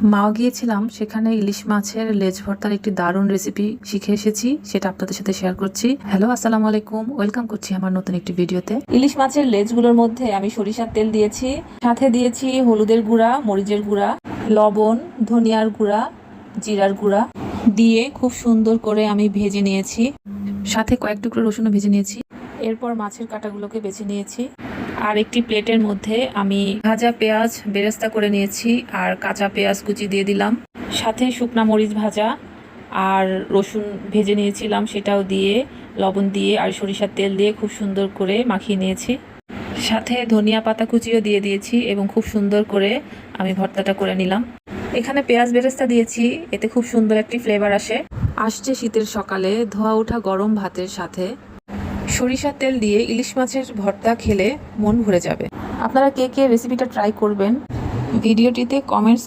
মাও গিয়েছিলাম, সেখানে ইলিশ মাছের লেজ ভর্তার একটি দারুণ রেসিপি শিখে এসেছি, সেটা আপনাদের সাথে শেয়ার করছি। হ্যালো, আসসালামু আলাইকুম, ওয়েলকাম করছি আমার নতুন একটি ভিডিওতে। ইলিশ মাছের লেজগুলোর মধ্যে আমি সরিষার তেল দিয়েছি, সাথে দিয়েছি হলুদের গুঁড়া, মরিচের গুঁড়া, লবণ, ধনিয়ার গুঁড়া, জিরার গুঁড়া দিয়ে খুব সুন্দর করে আমি ভেজে নিয়েছি। সাথে কয়েক টুকরো রসুনও ভেজে নিয়েছি। এরপর মাছের কাঁটাগুলোকে বেছে নিয়েছি। আর একটি প্লেটের মধ্যে আমি ভাজা পেঁয়াজ বেরেস্তা করে নিয়েছি আর কাঁচা পেঁয়াজ কুচি দিয়ে দিলাম। সাথে শুকনা মরিচ ভাজা আর রসুন ভেজে নিয়েছিলাম, সেটাও দিয়ে লবণ দিয়ে আর সরিষার তেল দিয়ে খুব সুন্দর করে মাখিয়ে নিয়েছি। সাথে ধনিয়া পাতা কুচিও দিয়ে দিয়েছি এবং খুব সুন্দর করে আমি ভর্তাটা করে নিলাম। এখানে পেঁয়াজ বেরেস্তা দিয়েছি, এতে খুব সুন্দর একটি ফ্লেভার আসছে শীতের সকালে ধোয়া ওঠা গরম ভাতের সাথে সরিষার তেল দিয়ে ইলিশ মাছের ভর্তা খেলে মন ভরে যাবে। আপনারা কে কে রেসিপিটা ট্রাই করবেন ভিডিওটিতে কমেন্টস